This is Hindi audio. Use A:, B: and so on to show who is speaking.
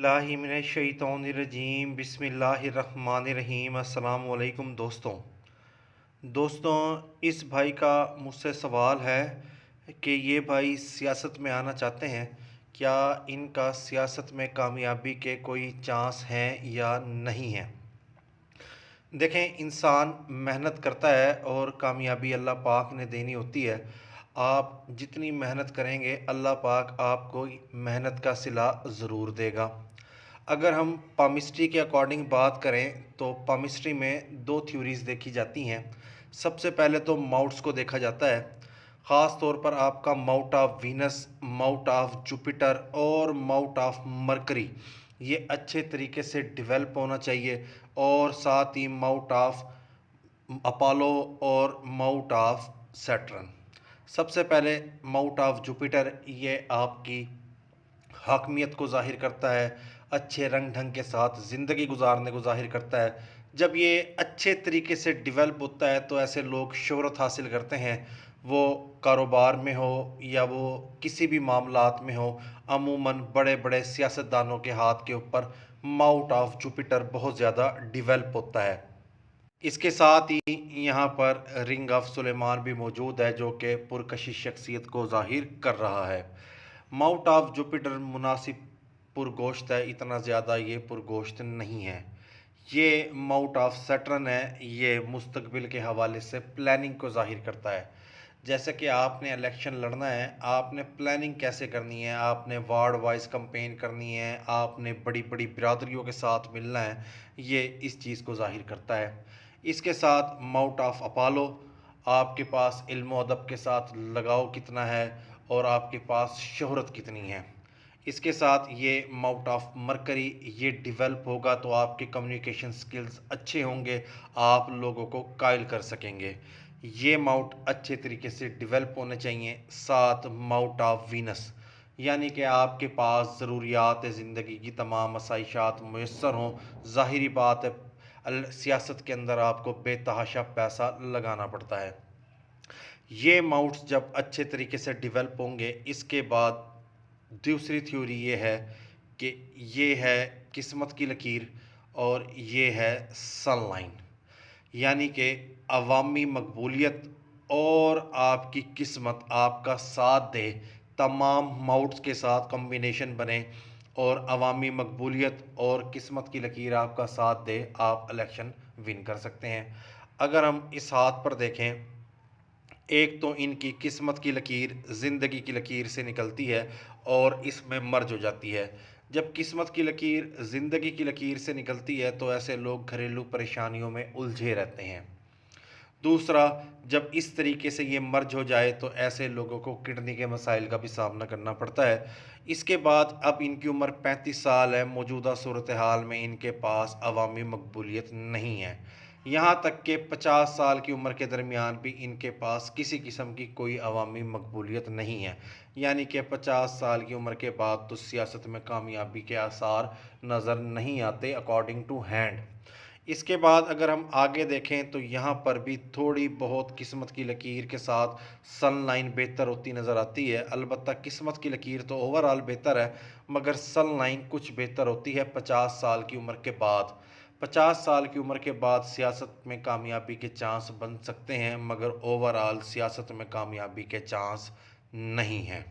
A: बिस्मिल्लाहिमिनश्शैतानिर्रजीम बिस्मिल्लाहिर्रहमानिर्रहीम। अस्सलामु अलैकुम दोस्तों, इस भाई का मुझसे सवाल है कि ये भाई सियासत में आना चाहते हैं, क्या इनका सियासत में कामयाबी के कोई चांस हैं या नहीं हैं। देखें, इंसान मेहनत करता है और कामयाबी अल्लाह पाक ने देनी होती है। आप जितनी मेहनत करेंगे अल्लाह पाक आपको मेहनत का सिला ज़रूर देगा। अगर हम पामिस्ट्री के अकॉर्डिंग बात करें तो पामिस्ट्री में दो थ्योरीज़ देखी जाती हैं। सबसे पहले तो माउट्स को देखा जाता है, ख़ास तौर पर आपका mouth of Venus, mouth of Jupiter और माउट ऑफ मरकरी, ये अच्छे तरीके से डेवलप होना चाहिए। और साथ ही माउट ऑफ अपोलो और माउट ऑफ सैटर्न। सबसे पहले माउट ऑफ जुपिटर, ये आपकी हाकमियत को ज़ाहिर करता है, अच्छे रंग ढंग के साथ ज़िंदगी गुजारने को ज़ाहिर करता है। जब ये अच्छे तरीके से डेवलप होता है तो ऐसे लोग शोहरत हासिल करते हैं, वो कारोबार में हो या वो किसी भी मामलात में हो। अमूमन बड़े बड़े सियासतदानों के हाथ के ऊपर माउट ऑफ जुपिटर बहुत ज़्यादा डेवलप होता है। इसके साथ ही यहाँ पर रिंग ऑफ सुलेमान भी मौजूद है, जो कि पुरकशिश शख्सियत को ज़ाहिर कर रहा है। माउट ऑफ जुपिटर मुनासिब पुरगोश्त है, इतना ज़्यादा ये पुरगोश्त नहीं है। ये माउट ऑफ सैटर्न है, ये मुस्तकबिल के हवाले से प्लानिंग को ज़ाहिर करता है। जैसे कि आपने इलेक्शन लड़ना है, आपने प्लानिंग कैसे करनी है, आपने वार्ड वाइज कंपेन करनी है, आपने बड़ी बड़ी बिरादरियों के साथ मिलना है, ये इस चीज़ को ज़ाहिर करता है। इसके साथ माउट ऑफ अपोलो, आपके पास इल्म अदब के साथ लगाव कितना है और आपके पास शोहरत कितनी है। इसके साथ ये माउट ऑफ मरकरी, ये डेवलप होगा तो आपके कम्युनिकेशन स्किल्स अच्छे होंगे, आप लोगों को कायल कर सकेंगे। ये माउट अच्छे तरीके से डेवलप होने चाहिए। साथ माउट ऑफ वीनस, यानी कि आपके पास ज़रूरियात ज़िंदगी की तमाम आसाइशात मुयस्सर हों। ज़ाहिरी बात है, सियासत के अंदर आपको बेतहाशा पैसा लगाना पड़ता है। ये माउट्स जब अच्छे तरीके से डेवलप होंगे, इसके बाद दूसरी थ्योरी ये है कि ये है किस्मत की लकीर और ये है सनलाइन, यानी कि अवामी मकबूलियत और आपकी किस्मत आपका साथ दे, तमाम माउट्स के साथ कम्बिनेशन बने और अवामी मकबूलियत और किस्मत की लकीर आपका साथ दे, आप इलेक्शन विन कर सकते हैं। अगर हम इस हाथ पर देखें, एक तो इनकी किस्मत की लकीर ज़िंदगी की लकीर से निकलती है और इसमें मर्ज हो जाती है। जब किस्मत की लकीर ज़िंदगी की लकीर से निकलती है तो ऐसे लोग घरेलू परेशानियों में उलझे रहते हैं। दूसरा, जब इस तरीके से ये मर्ज हो जाए तो ऐसे लोगों को किडनी के मसाइल का भी सामना करना पड़ता है। इसके बाद अब इनकी उम्र 35 साल है, मौजूदा सूरत हाल में इनके पास अवामी मकबूलियत नहीं है। यहाँ तक कि 50 साल की उम्र के दरमियान भी इनके पास किसी किस्म की कोई अवामी मकबूलियत नहीं है, यानी कि 50 साल की उम्र के बाद तो सियासत में कामयाबी के आसार नज़र नहीं आते अकॉर्डिंग टू हैंड। इसके बाद अगर हम आगे देखें तो यहाँ पर भी थोड़ी बहुत किस्मत की लकीर के साथ सन लाइन बेहतर होती नज़र आती है। अलबत्ता किस्मत की लकीर तो ओवरऑल बेहतर है, मगर सन लाइन कुछ बेहतर होती है 50 साल की उम्र के बाद। 50 साल की उम्र के बाद सियासत में कामयाबी के चांस बन सकते हैं, मगर ओवरऑल सियासत में कामयाबी के चांस नहीं हैं।